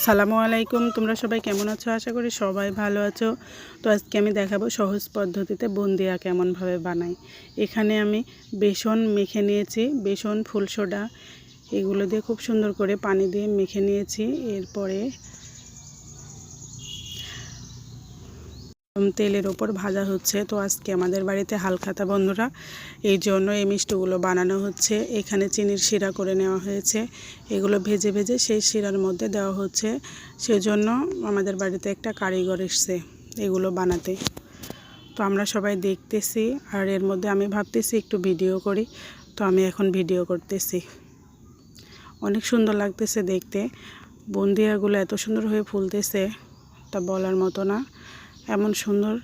আসসালামু আলাইকুম। তোমরা সবাই কেমন আছো? আশা করি সবাই ভালো আছো। তো আজকে আমি দেখাবো সহজ পদ্ধতিতে বুন্দিয়া কেমনভাবে বানাই। এখানে আমি বেসন মেখে নিয়েছি, বেসন, ফুল সোডা এগুলো দিয়ে খুব সুন্দর করে পানি দিয়ে মেখে নিয়েছি। এরপরে তেলের ওপর ভাজা হচ্ছে। তো আজকে আমাদের বাড়িতে হালখাতা বন্ধুরা, এই জন্য এই মিষ্টিগুলো বানানো হচ্ছে। এখানে চিনির শিরা করে নেওয়া হয়েছে, এগুলো ভেজে ভেজে সেই শিরার মধ্যে দেওয়া হচ্ছে। সেজন্য আমাদের বাড়িতে একটা কারিগর এসছে এগুলো বানাতে। তো আমরা সবাই দেখতেছি, আর এর মধ্যে আমি ভাবতেছি একটু ভিডিও করি। তো আমি এখন ভিডিও করতেছি। অনেক সুন্দর লাগতেছে দেখতে, বুন্দিয়াগুলো এত সুন্দর হয়ে ফুলতেছে তা বলার মতো না। এমন সুন্দর,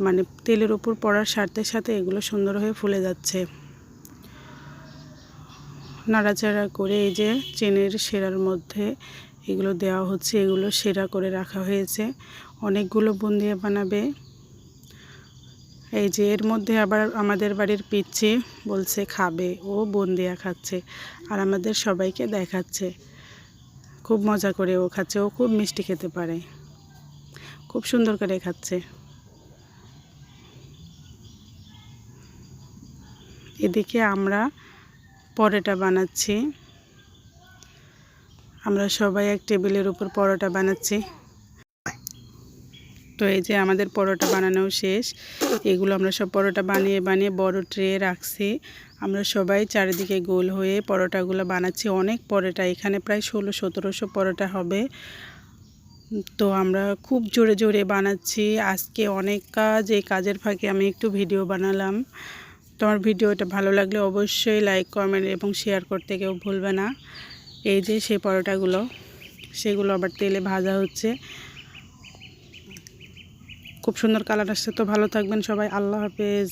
মানে তেলের উপর পড়ার সাথে সাথে এগুলো সুন্দর হয়ে ফুলে যাচ্ছে। নাড়াচাড়া করে এই যে চিনির শিরার মধ্যে এগুলো দেওয়া হচ্ছে, এগুলো শিরা করে রাখা হয়েছে। অনেকগুলো বুন্দিয়া বানাবে। এই যে এর মধ্যে আবার আমাদের বাড়ির পিচ্চি বলছে খাবে, ও বুন্দিয়া খাচ্ছে আর আমাদের সবাইকে দেখাচ্ছে। খুব মজা করে ও খাচ্ছে, ও খুব মিষ্টি খেতে পারে, খুব সুন্দর করে খাচ্ছে। এদিকে আমরা পরোটা বানাচ্ছি। আমরা সবাই এক টেবিলের উপর পরোটা বানাচ্ছি। তো এই যে আমাদের পরোটা বানানো শেষ। এগুলো আমরা সব পরোটা বানিয়ে বানিয়ে বড় ট্রে রাখছি। আমরা সবাই চারিদিকে গোল হয়ে পরোটাগুলো বানাচ্ছি। অনেক পরোটা, এখানে প্রায় 1600-1700 পরোটা হবে। তো আমরা খুব জোরে জোরে বানাচ্ছি। আজকে অনেক কাজ, এই কাজের ফাঁকে আমি একটু ভিডিও বানালাম। তোমার ভিডিওটা ভালো লাগলে অবশ্যই লাইক, কমেন্ট এবং শেয়ার করতে কেউ ভুলবে না। এই যে সেই পরোটাগুলো, সেগুলো আবার তেলে ভাজা হচ্ছে। খুব সুন্দর কালার আসছে। তো ভালো থাকবেন সবাই, আল্লাহ হাফেজ।